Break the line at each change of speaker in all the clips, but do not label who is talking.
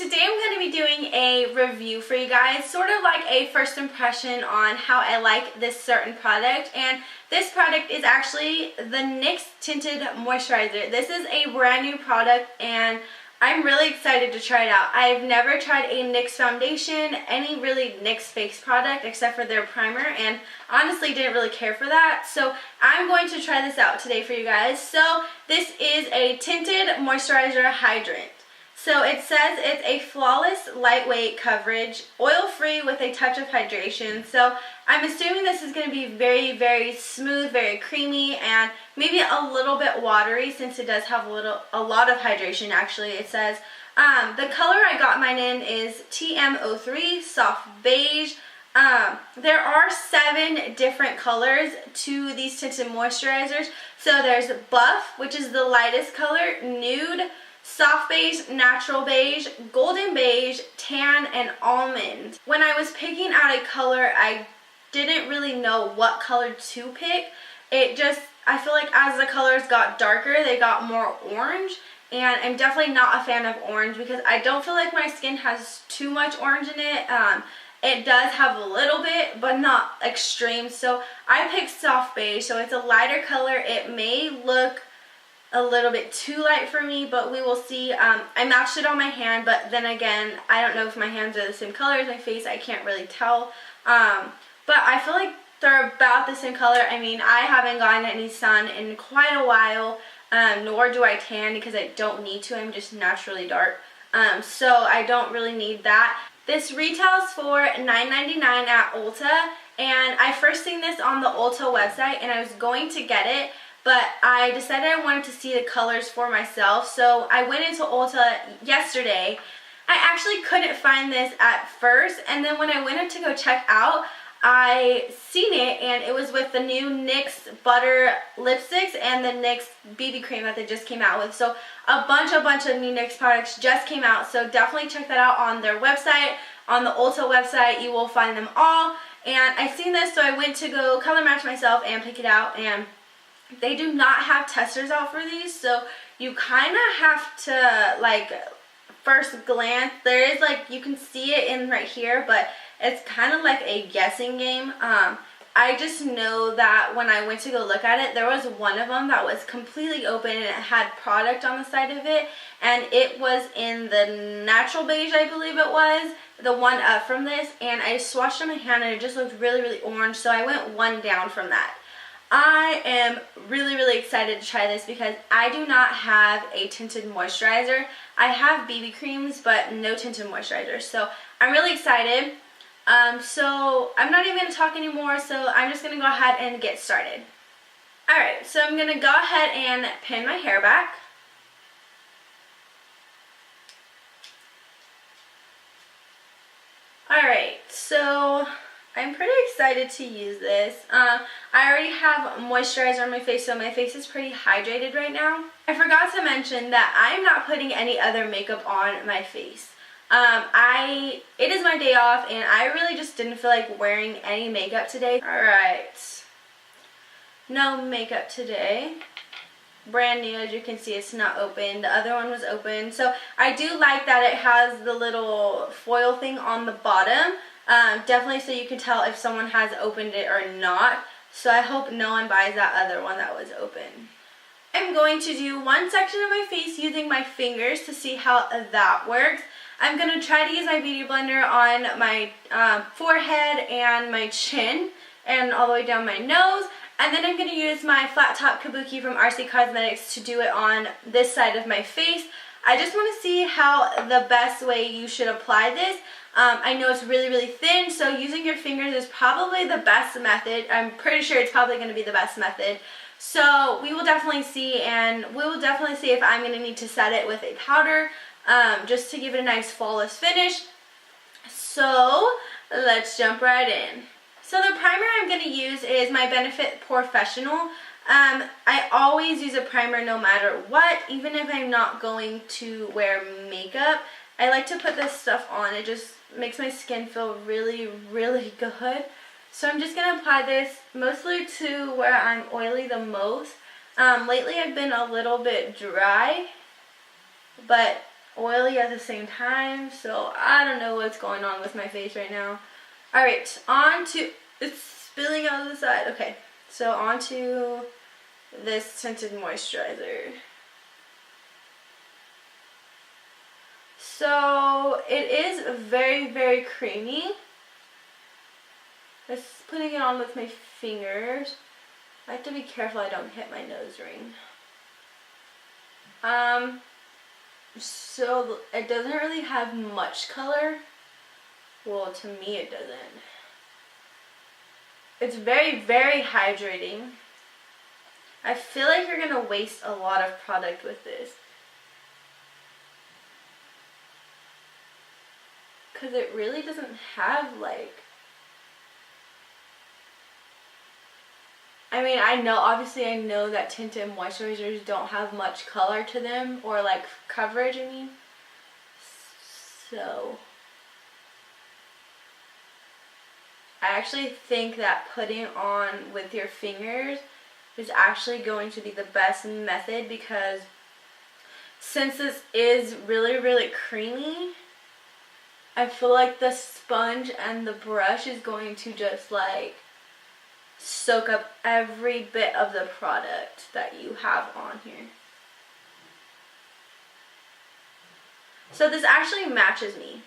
today I'm going to be doing a review for you guys, sort of like a first impression on how I like this certain product. And this product is actually the NYX Tinted Moisturizer. This is a brand new product and I'm really excited to try it out. I've never tried a NYX foundation, any really NYX face product except for their primer, and honestly didn't really care for that. So I'm going to try this out today for you guys. So this is a Tinted Moisturizer Hydrant. So it says it's a flawless, lightweight coverage, oil-free with a touch of hydration. So I'm assuming this is going to be very, very smooth, very creamy, and maybe a little bit watery since it does have a lot of hydration actually. It says the color I got mine in is TM03, soft beige. There are 7 different colors to these tinted moisturizers. So there's buff, which is the lightest color, nude, soft beige, natural beige, golden beige, tan, and almond. When I was picking out a color, I didn't really know what color to pick. I feel like as the colors got darker, they got more orange, and I'm definitely not a fan of orange because I don't feel like my skin has too much orange in it. It does have a little bit, but not extreme. So I picked soft beige, so it's a lighter color. It may look a little bit too light for me, but we will see. I matched it on my hand, but then again, I don't know if my hands are the same color as my face. I can't really tell. But I feel like they're about the same color. I mean, I haven't gotten any sun in quite a while, nor do I tan because I don't need to. I'm just naturally dark. So I don't really need that. This retails for $9.99 at Ulta, and I first seen this on the Ulta website and I was going to get it, but I decided I wanted to see the colors for myself. So I went into Ulta yesterday. I actually couldn't find this at first, and then when I went in to go check out, I seen it, and it was with the new NYX Butter lipsticks and the NYX BB cream that they just came out with. So a bunch of new NYX products just came out, so definitely check that out on their website. On the Ulta website, you will find them all. And I seen this, so I went to go color match myself and pick it out, and they do not have testers out for these, so you kind of have to, like, first glance, there is, like, you can see it in right here, but it's kind of like a guessing game. I just know that when I went to go look at it, there was one of them that was completely open and it had product on the side of it, and it was in the natural beige, I believe it was, the one up from this, and I swatched on my hand and it just looked really, really orange, so I went one down from that. I am really, really excited to try this because I do not have a tinted moisturizer. I have BB creams, but no tinted moisturizer, so I'm really excited. So I'm not even going to talk anymore, so I'm just going to go ahead and get started. Alright, so I'm going to go ahead and pin my hair back. Alright, so I'm pretty excited to use this. I already have moisturizer on my face, so my face is pretty hydrated right now. I forgot to mention that I'm not putting any other makeup on my face. It is my day off and I really just didn't feel like wearing any makeup today. Alright, no makeup today. Brand new, as you can see, it's not open. The other one was open. So I do like that it has the little foil thing on the bottom. Definitely so you can tell if someone has opened it or not. So I hope no one buys that other one that was open. I'm going to do one section of my face using my fingers to see how that works. I'm going to try to use my beauty blender on my forehead and my chin and all the way down my nose. And then I'm going to use my flat top kabuki from RC Cosmetics to do it on this side of my face. I just want to see how the best way you should apply this. I know it's really, really thin, so using your fingers is probably the best method. I'm pretty sure it's probably going to be the best method. So we will definitely see, and we will definitely see if I'm going to need to set it with a powder just to give it a nice flawless finish. So let's jump right in. So the primer I'm going to use is my Benefit Professional. I always use a primer no matter what, even if I'm not going to wear makeup. I like to put this stuff on. It just makes my skin feel really, really good. So I'm just going to apply this mostly to where I'm oily the most. Lately I've been a little bit dry, but oily at the same time, so I don't know what's going on with my face right now. Alright, on to, it's spilling out of the side. Okay, so on to this Tinted Moisturiser. So it is very, very creamy. Just putting it on with my fingers. I have to be careful I don't hit my nose ring. So it doesn't really have much color. Well, to me it doesn't. It's very, very hydrating. I feel like you're gonna waste a lot of product with this, because it really doesn't have like, I mean, obviously I know that tinted moisturizers don't have much color to them, or like coverage, I mean. So I actually think that putting on with your fingers is actually going to be the best method, because since this is really, really creamy, I feel like the sponge and the brush is going to just like soak up every bit of the product that you have on here. So this actually matches me.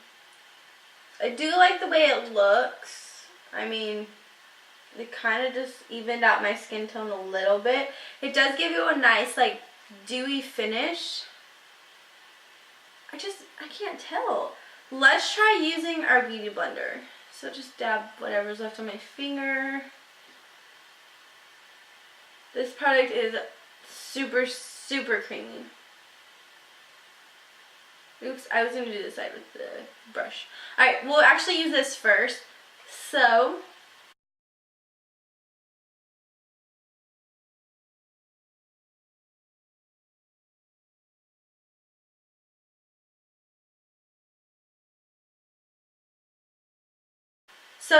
I do like the way it looks. I mean, it kind of just evened out my skin tone a little bit. It does give you a nice like dewy finish. I can't tell. Let's try using our beauty blender. So just dab whatever's left on my finger. This product is super, super creamy. Oops, I was going to do this side with the brush. Alright, we'll actually use this first. So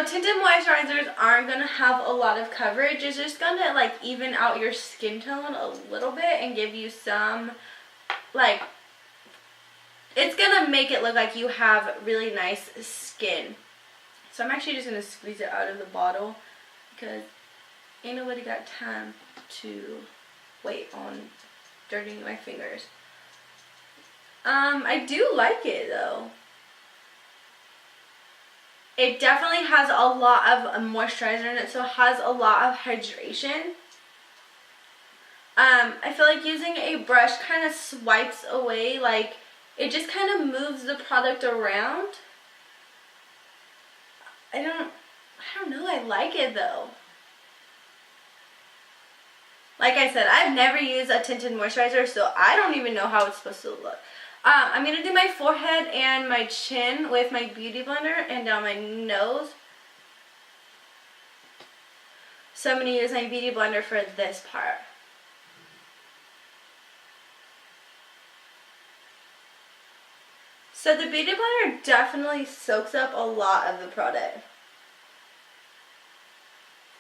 tinted moisturizers aren't going to have a lot of coverage. It's just going to like even out your skin tone a little bit and give you some, like, it's going to make it look like you have really nice skin. So I'm actually just going to squeeze it out of the bottle, because ain't nobody got time to wait on dirtying my fingers. I do like it though. It definitely has a lot of moisturizer in it, so it has a lot of hydration. I feel like using a brush kind of swipes away, like it just kind of moves the product around. I don't know, I like it though. Like I said, I've never used a tinted moisturizer, so I don't even know how it's supposed to look. I'm going to do my forehead and my chin with my beauty blender and down my nose. So I'm going to use my beauty blender for this part. So the beauty blender definitely soaks up a lot of the product.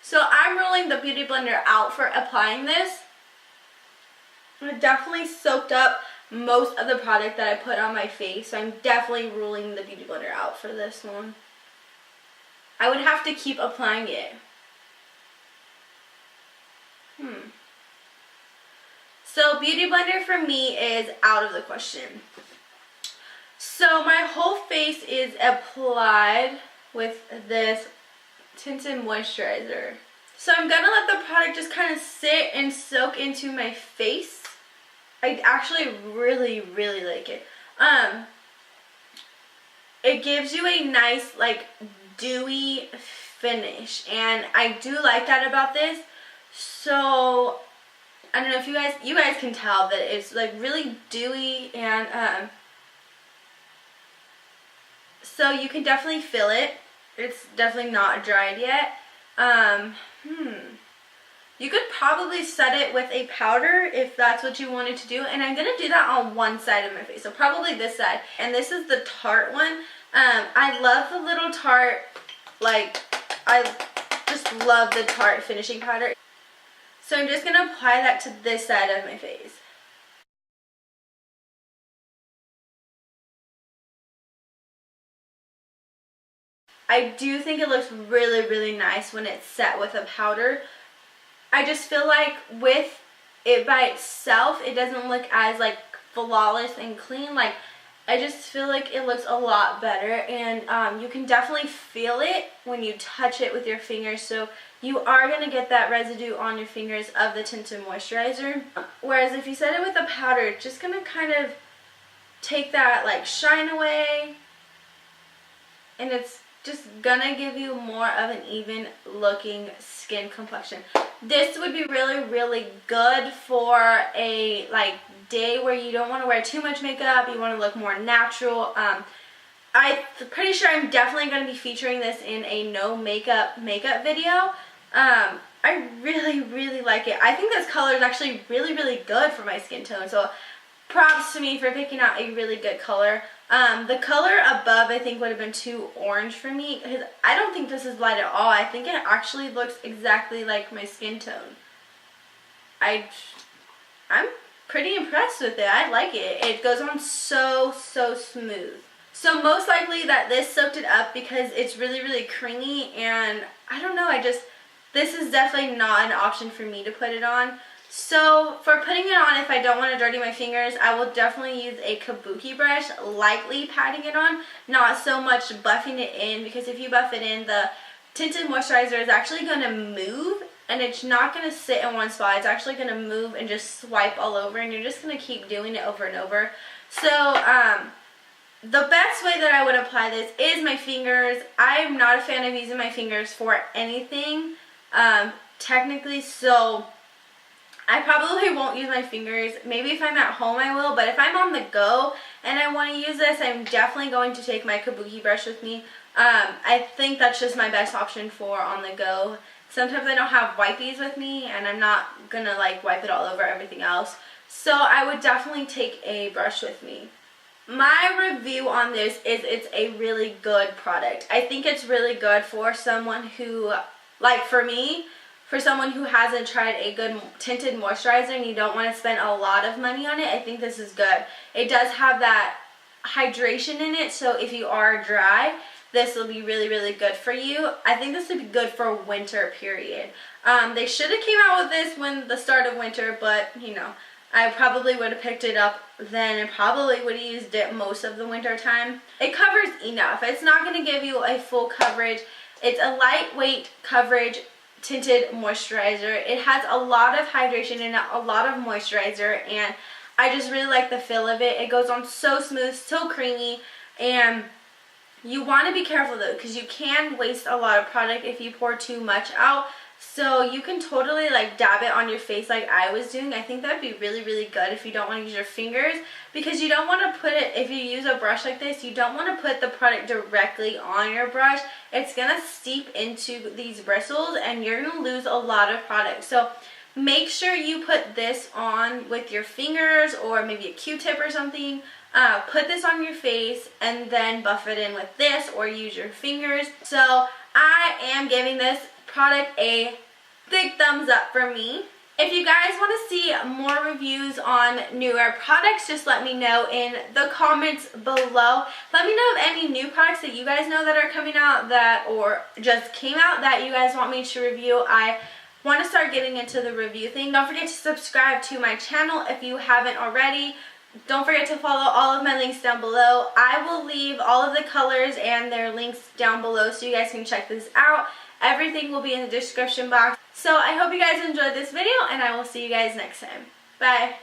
So I'm rolling the beauty blender out for applying this. It definitely soaked up most of the product that I put on my face, so I'm definitely rolling the beauty blender out for this one. I would have to keep applying it. So beauty blender for me is out of the question. So my whole face is applied with this tinted moisturizer. So I'm gonna let the product just kind of sit and soak into my face. I actually really, really like it. It gives you a nice like dewy finish, and I do like that about this. So I don't know if you guys can tell that it's like really dewy, and so you can definitely feel it. It's definitely not dried yet. You could probably set it with a powder if that's what you wanted to do. And I'm going to do that on one side of my face. So probably this side. And this is the Tarte one. I love the little Tarte, like, I just love the Tarte finishing powder. So I'm just going to apply that to this side of my face. I do think it looks really, really nice when it's set with a powder. I just feel like with it by itself, it doesn't look as like flawless and clean. Like, I just feel like it looks a lot better, and you can definitely feel it when you touch it with your fingers. So you are going to get that residue on your fingers of the Tinted Moisturizer. Whereas if you set it with a powder, it's just going to kind of take that like shine away, and it's just gonna give you more of an even looking skin complexion. This would be really, really good for a like day where you don't want to wear too much makeup, you want to look more natural. I'm pretty sure I'm definitely going to be featuring this in a no makeup video. I really, really like it. I think this color is actually really, really good for my skin tone, so props to me for picking out a really good color. The color above I think would have been too orange for me, because I don't think this is light at all. I think it actually looks exactly like my skin tone. I'm pretty impressed with it. I like it. It goes on so, so smooth. So most likely that this soaked it up because it's really, really creamy, and I don't know, this is definitely not an option for me to put it on. So for putting it on, if I don't want to dirty my fingers, I will definitely use a kabuki brush, lightly patting it on, not so much buffing it in, because if you buff it in, the Tinted Moisturizer is actually going to move, and it's not going to sit in one spot. It's actually going to move and just swipe all over, and you're just going to keep doing it over and over. So the best way that I would apply this is my fingers. I'm not a fan of using my fingers for anything, technically, so I probably won't use my fingers. Maybe if I'm at home I will, but if I'm on the go and I want to use this, I'm definitely going to take my kabuki brush with me. I think that's just my best option for on the go. Sometimes I don't have wipies with me, and I'm not gonna like wipe it all over everything else, so I would definitely take a brush with me. My review on this is it's a really good product. I think it's really good for someone who, like for me, for someone who hasn't tried a good tinted moisturizer and you don't want to spend a lot of money on it. I think this is good. It does have that hydration in it, so if you are dry, this will be really, really good for you. I think this would be good for winter, period. They should have came out with this when the start of winter, but you know, I probably would have picked it up then and probably would have used it most of the winter time. It covers enough. It's not going to give you a full coverage. It's a lightweight coverage tinted moisturizer. It has a lot of hydration in it, a lot of moisturizer, and I just really like the feel of it. It goes on so smooth, so creamy, and you want to be careful though, because you can waste a lot of product if you pour too much out. So you can totally like dab it on your face like I was doing. I think that would be really, really good if you don't want to use your fingers, because you don't want to put it, if you use a brush like this, you don't want to put the product directly on your brush. It's going to steep into these bristles and you're going to lose a lot of product. So make sure you put this on with your fingers or maybe a Q-tip or something. Put this on your face and then buff it in with this or use your fingers. So I am giving this product a big thumbs up for me. If you guys want to see more reviews on newer products, just let me know in the comments below. Let me know of any new products that you guys know that are coming out that or just came out that you guys want me to review. I want to start getting into the review thing. Don't forget to subscribe to my channel if you haven't already. Don't forget to follow all of my links down below. I will leave all of the colors and their links down below so you guys can check this out. Everything will be in the description box. So I hope you guys enjoyed this video, and I will see you guys next time. Bye.